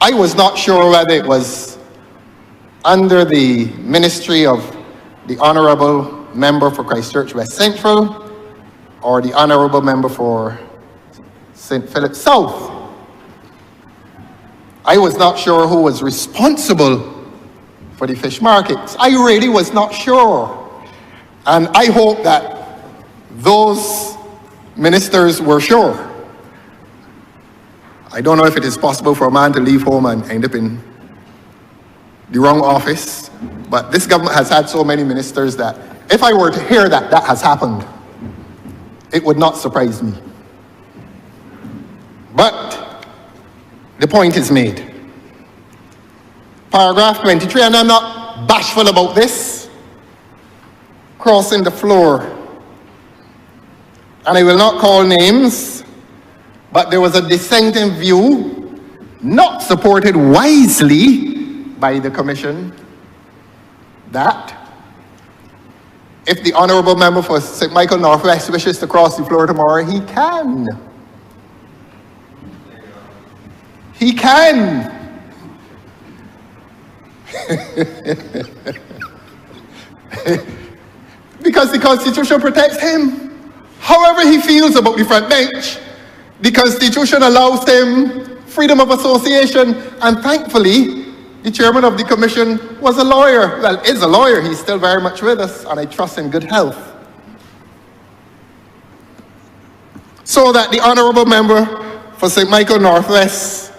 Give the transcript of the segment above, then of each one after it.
I was not sure whether it was under the ministry of the Honourable Member for Christchurch West Central or the Honourable Member for St. Philip South. I was not sure who was responsible for the fish markets. I really was not sure. And I hope that those ministers were sure. I don't know if it is possible for a man to leave home and end up in the wrong office, but this government has had so many ministers that if I were to hear that that has happened, it would not surprise me. But the point is made. Paragraph 23, and I'm not bashful about this, crossing the floor. And I will not call names, but there was a dissenting view, not supported wisely by the Commission, that if the Honourable Member for St. Michael Northwest wishes to cross the floor tomorrow, he can. He can. Because the Constitution protects him. However he feels about the front bench, the Constitution allows him freedom of association, and thankfully, the chairman of the Commission was a lawyer. Well, is a lawyer. He's still very much with us, and I trust in good health. So that the Honourable Member for St. Michael Northwest,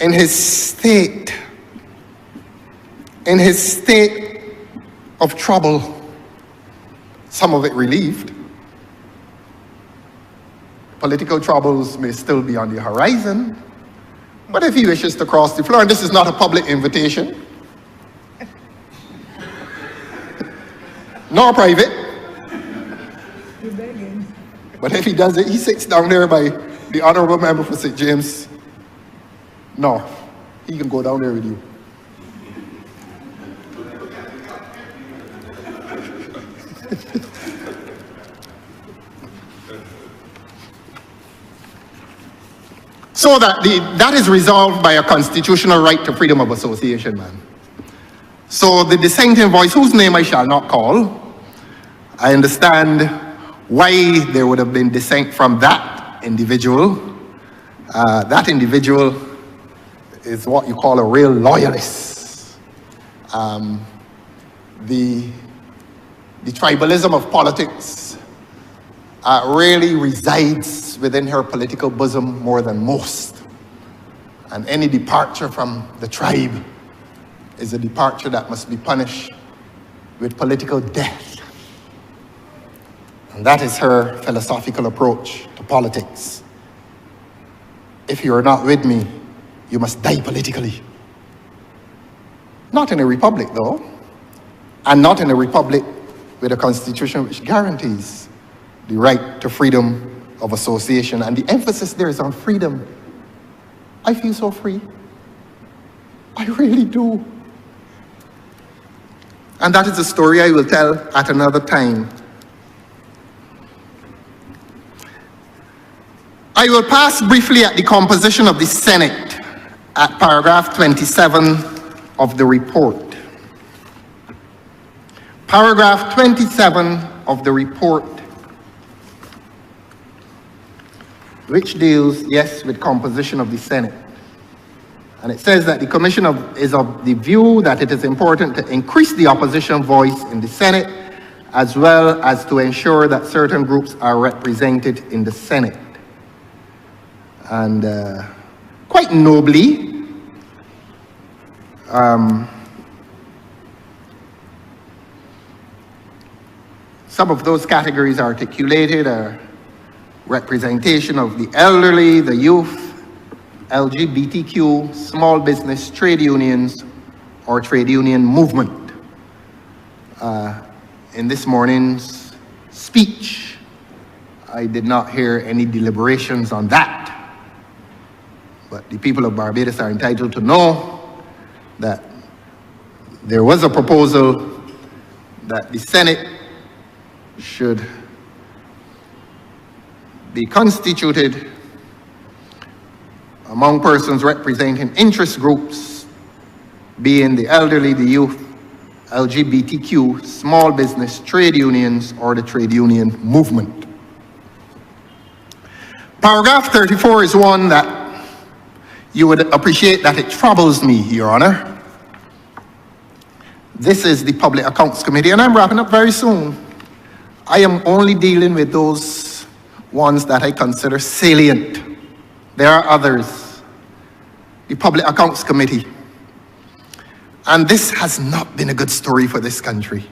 in his state of trouble, some of it relieved. Political troubles may still be on the horizon, but if he wishes to cross the floor, and this is not a public invitation, nor private, but if he does it, he sits down there by the Honourable Member for St. James North. He can go down there with you. So that is resolved by a constitutional right to freedom of association, man. So the dissenting voice, whose name I shall not call, I understand why there would have been dissent from that individual. That individual is what you call a real loyalist. The tribalism of politics really resides within her political bosom more than most. And any departure from the tribe is a departure that must be punished with political death. And that is her philosophical approach to politics. If you are not with me, you must die politically. Not in a republic, though, and not in a republic with a constitution which guarantees the right to freedom of association. And the emphasis there is on freedom. I feel so free. I really do. And that is a story I will tell at another time. I will pass briefly at the composition of the Senate at paragraph 27 of the report. Paragraph 27 of the report, which deals, yes, with composition of the Senate. And it says that the Commission is of the view that it is important to increase the opposition voice in the Senate, as well as to ensure that certain groups are represented in the Senate. And quite nobly, some of those categories articulated are representation of the elderly, the youth, LGBTQ, small business, trade unions, or trade union movement. In this morning's speech, I did not hear any deliberations on that. But the people of Barbados are entitled to know that there was a proposal that the Senate should be constituted among persons representing interest groups, being the elderly, the youth, LGBTQ, small business, trade unions, or the trade union movement. Paragraph 34 is one that you would appreciate that it troubles me, Your Honor. This is the Public Accounts Committee, and I'm wrapping up very soon. I am only dealing with those ones that I consider salient. There are others. The Public Accounts Committee. And this has not been a good story for this country.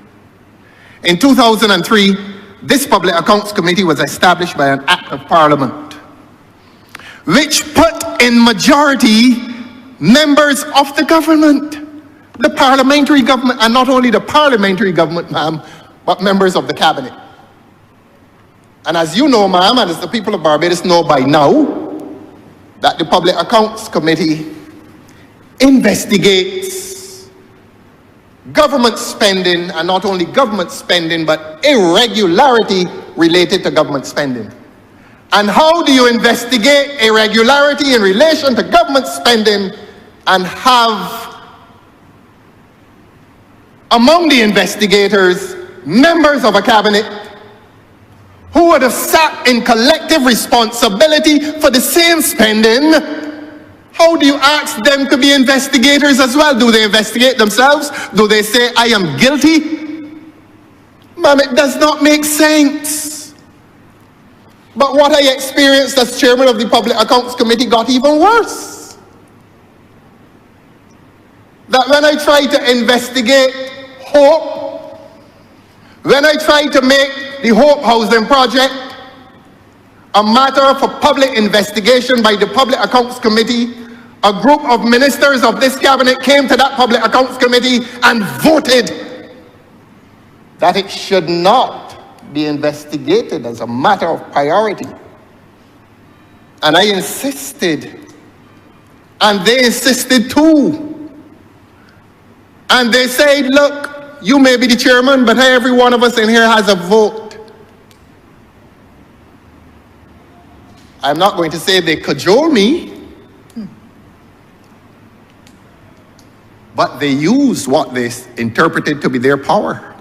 In 2003, this Public Accounts Committee was established by an Act of Parliament, which put in majority members of the government, the parliamentary government, and not only the parliamentary government, ma'am, but members of the cabinet. And as you know, ma'am, and as the people of Barbados know by now, that the Public Accounts Committee investigates government spending, and not only government spending, but irregularity related to government spending. And how do you investigate irregularity in relation to government spending and have among the investigators members of a cabinet who would have sat in collective responsibility for the same spending? How do you ask them to be investigators as well? Do they investigate themselves? Do they say, I am guilty? Ma'am, it does not make sense. But what I experienced as chairman of the Public Accounts Committee got even worse. That when I tried to investigate Hope, when I tried to make the Hope Housing Project a matter for public investigation by the Public Accounts Committee, a group of ministers of this cabinet came to that Public Accounts Committee and voted that it should not be investigated as a matter of priority. And I insisted, and they insisted too. And they said, look, you may be the chairman, but every one of us in here has a vote. I'm not going to say they cajole me, but they use what they interpreted to be their power.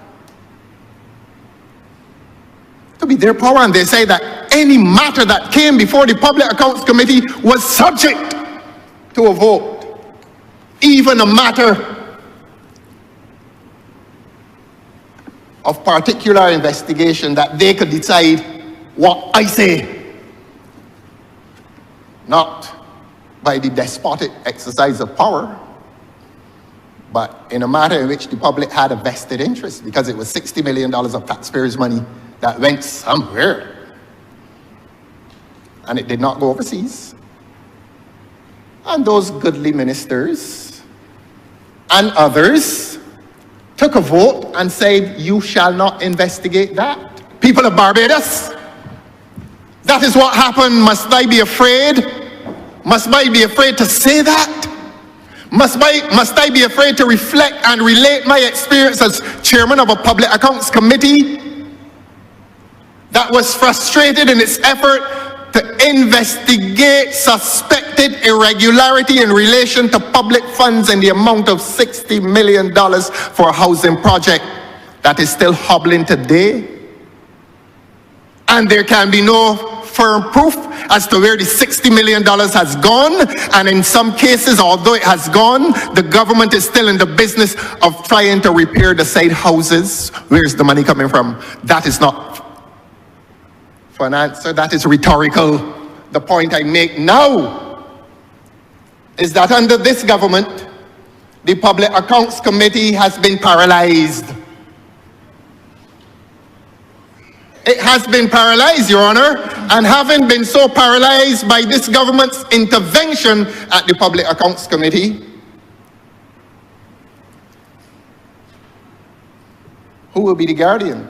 To be their power, and they say that any matter that came before the Public Accounts Committee was subject to a vote. Even a matter of particular investigation, that they could decide what I say, not by the despotic exercise of power, but in a matter in which the public had a vested interest, because it was $60 million of taxpayers' money that went somewhere, and it did not go overseas. And those goodly ministers and others took a vote and said, you shall not investigate that. People of Barbados, that is what happened. Must I be afraid? Must I be afraid to say that? Must I be afraid to reflect and relate my experience as chairman of a Public Accounts Committee that was frustrated in its effort to investigate suspected irregularity in relation to public funds in the amount of $60 million for a housing project that is still hobbling today? And there can be no firm proof as to where the $60 million has gone. And in some cases, although it has gone, the government is still in the business of trying to repair the said houses. Where's the money coming from? That is not for an answer, that is rhetorical. The point I make now is that under this government, the Public Accounts Committee has been paralyzed. It has been paralyzed, Your Honor, and having been so paralyzed by this government's intervention at the Public Accounts Committee, who will be the guardian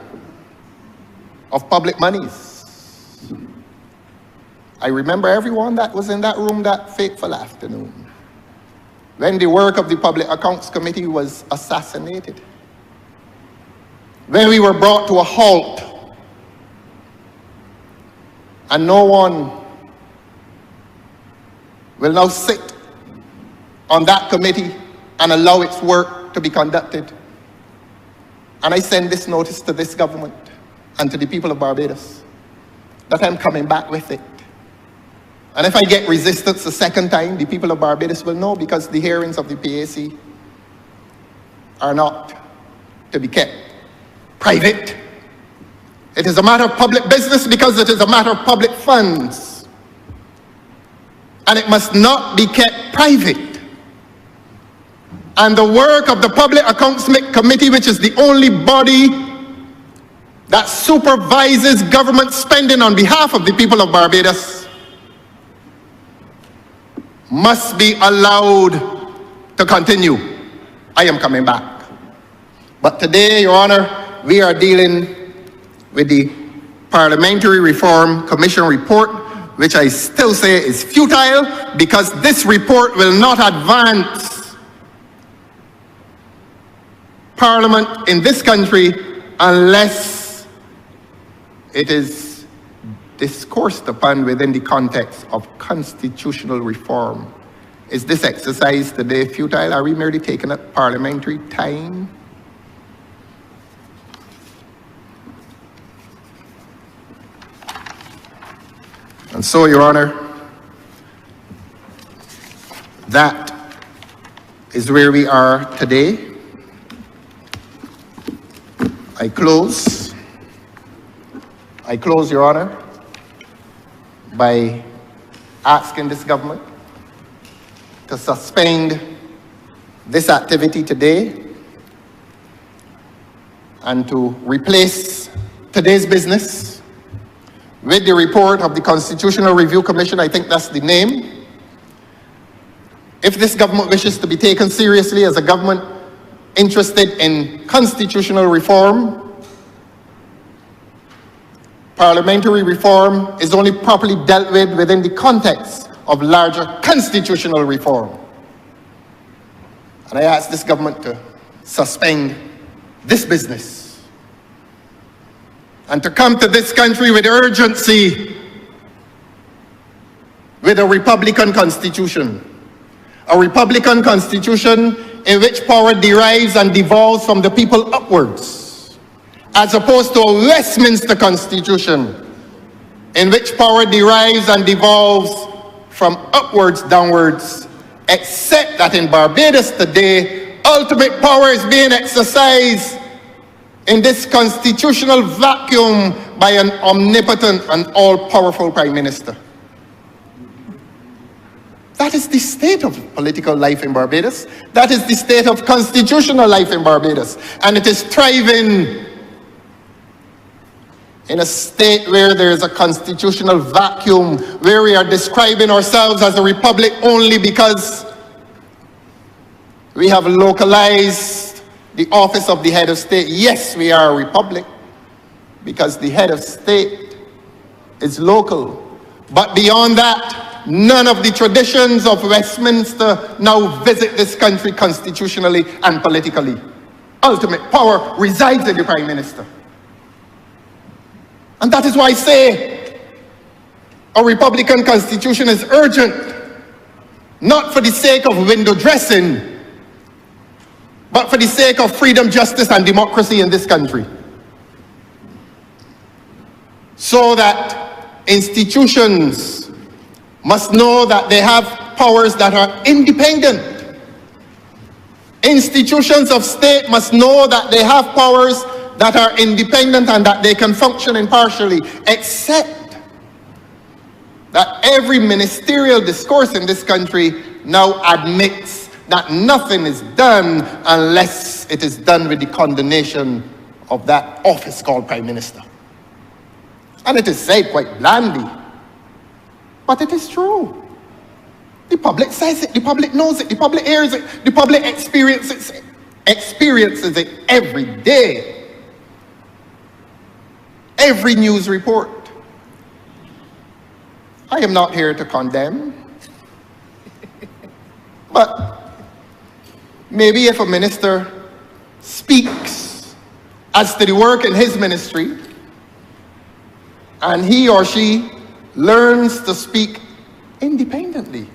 of public monies? I remember everyone that was in that room that fateful afternoon when the work of the Public Accounts Committee was assassinated, when we were brought to a halt and no one will now sit on that committee and allow its work to be conducted. And I send this notice to this government and to the people of Barbados that I'm coming back with it. And if I get resistance a second time, the people of Barbados will know, because the hearings of the PAC are not to be kept private. It is a matter of public business because it is a matter of public funds. And it must not be kept private. And the work of the Public Accounts Committee, which is the only body that supervises government spending on behalf of the people of Barbados, must be allowed to continue. I am coming back. But today, Your Honor, we are dealing with the Parliamentary Reform Commission report, which I still say is futile, because this report will not advance Parliament in this country unless it is discoursed upon within the context of constitutional reform. Is this exercise today futile? Are we merely taking up parliamentary time? And so, Your Honor, that is where we are today. I close, Your Honor, by asking this government to suspend this activity today and to replace today's business with the report of the Constitutional Review Commission. I think that's the name. If this government wishes to be taken seriously as a government interested in constitutional reform, parliamentary reform is only properly dealt with within the context of larger constitutional reform. And I ask this government to suspend this business and to come to this country with urgency with a Republican constitution. A Republican constitution in which power derives and devolves from the people upwards, as opposed to a Westminster constitution in which power derives and devolves from upwards downwards, except that in Barbados today, ultimate power is being exercised in this constitutional vacuum by an omnipotent and all-powerful Prime Minister. That is the state of political life in Barbados. That is the state of constitutional life in Barbados. And it is thriving in a state where there is a constitutional vacuum, where we are describing ourselves as a republic only because we have localized the office of the head of state. Yes, we are a republic because the head of state is local. But beyond that, none of the traditions of Westminster now visit this country constitutionally and politically. Ultimate power resides in the Prime Minister. And that is why I say a Republican constitution is urgent, not for the sake of window dressing, but for the sake of freedom, justice, and democracy in this country. So that institutions must know that they have powers that are independent. Institutions of state must know that they have powers that are independent and that they can function impartially, except that every ministerial discourse in this country now admits that nothing is done unless it is done with the condonation of that office called Prime Minister. And it is said quite blandly, but it is true. The public says it, the public knows it, the public hears it, the public experiences it every day. Every news report. I am not here to condemn. But maybe if a minister speaks as to the work in his ministry, and he or she learns to speak independently,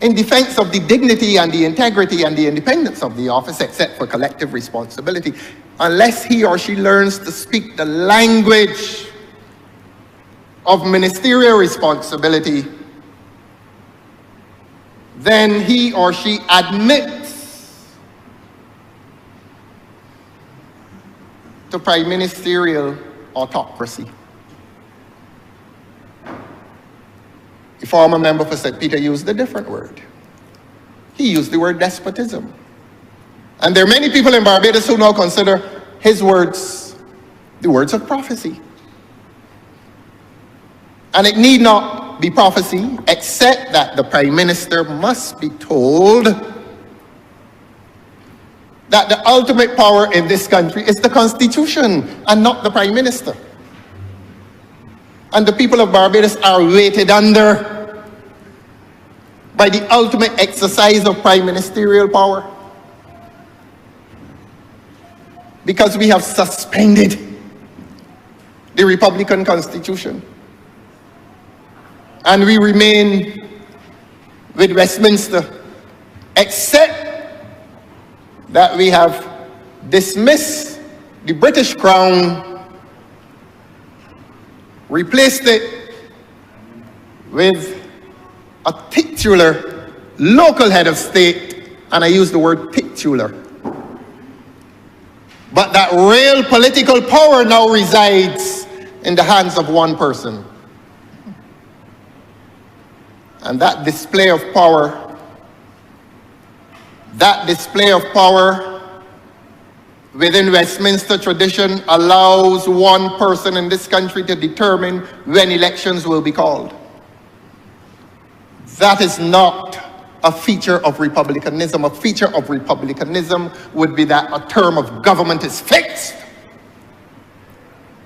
in defense of the dignity and the integrity and the independence of the office, except for collective responsibility, unless he or she learns to speak the language of ministerial responsibility, then he or she admits to prime ministerial autocracy. The former member for St. Peter used a different word. He used the word despotism. And there are many people in Barbados who now consider his words the words of prophecy. And it need not be prophecy, except that the Prime Minister must be told that the ultimate power in this country is the Constitution and not the Prime Minister. And the people of Barbados are weighted under by the ultimate exercise of prime ministerial power, because we have suspended the Republican Constitution and we remain with Westminster, except that we have dismissed the British Crown, replaced it with a titular local head of state, and I use the word titular. But that real political power now resides in the hands of one person. And that display of power within Westminster tradition allows one person in this country to determine when elections will be called. That is not a feature of republicanism. A feature of republicanism would be that a term of government is fixed.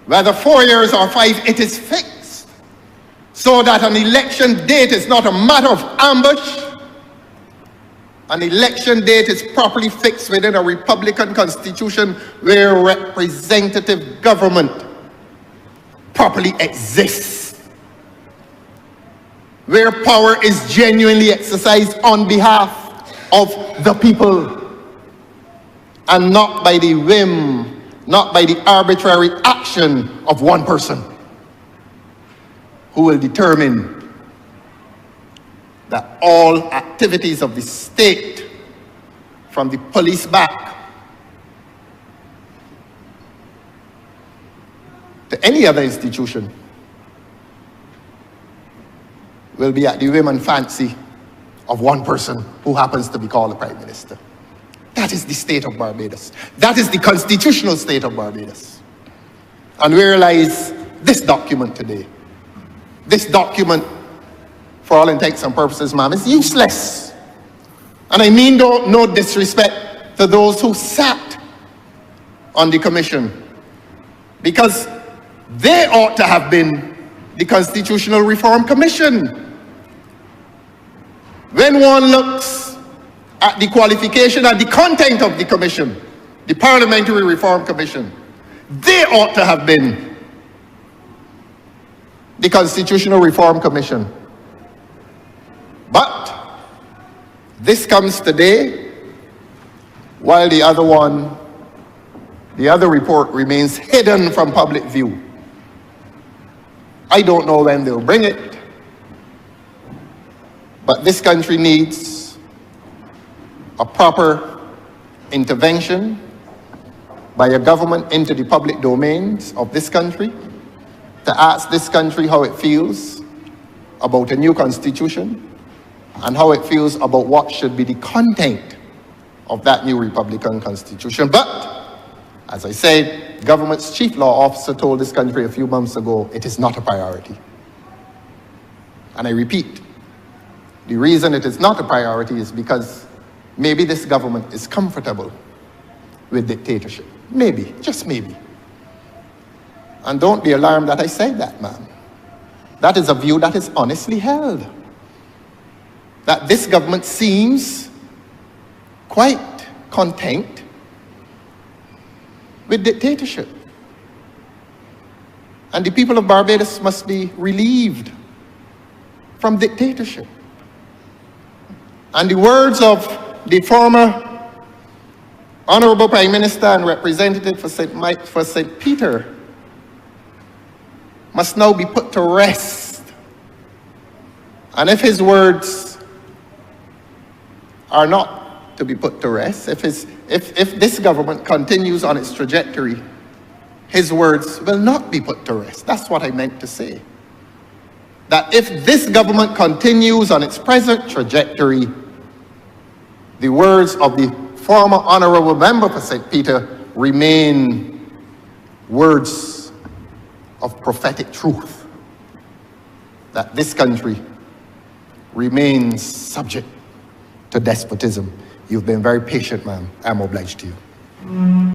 Whether 4 years or 5, it is fixed. So that an election date is not a matter of ambush. An election date is properly fixed within a Republican Constitution where representative government properly exists, where power is genuinely exercised on behalf of the people and not by the whim, not by the arbitrary action of one person who will determine that all activities of the state, from the police back to any other institution, will be at the whim and fancy of one person who happens to be called the Prime Minister. That is the state of Barbados. That is the constitutional state of Barbados. And where lies this document today? This document, for all intents and purposes, ma'am, is useless. And I mean no disrespect to those who sat on the commission, because they ought to have been the Constitutional Reform Commission. When one looks at the qualification and the content of the commission, the Parliamentary Reform Commission, they ought to have been the Constitutional Reform Commission. But this comes today while the other report remains hidden from public view. I don't know when they'll bring it, but this country needs a proper intervention by a government into the public domains of this country to ask this country how it feels about a new constitution and how it feels about what should be the content of that new Republican Constitution. But, as I said, government's chief law officer told this country a few months ago it is not a priority. And I repeat, the reason it is not a priority is because maybe this government is comfortable with dictatorship. Maybe, just maybe. And don't be alarmed that I said that, ma'am. That is a view that is honestly held. That this government seems quite content with dictatorship. And the people of Barbados must be relieved from dictatorship. And the words of the former Honorable Prime Minister and representative for St. Peter must now be put to rest. And if his words are not to be put to rest, if this government continues on its trajectory, his words will not be put to rest. That's what I meant to say. That if this government continues on its present trajectory, the words of the former honorable member for St. Peter remain words of prophetic truth, that this country remains subject to despotism. You've been very patient, ma'am. I'm obliged to you.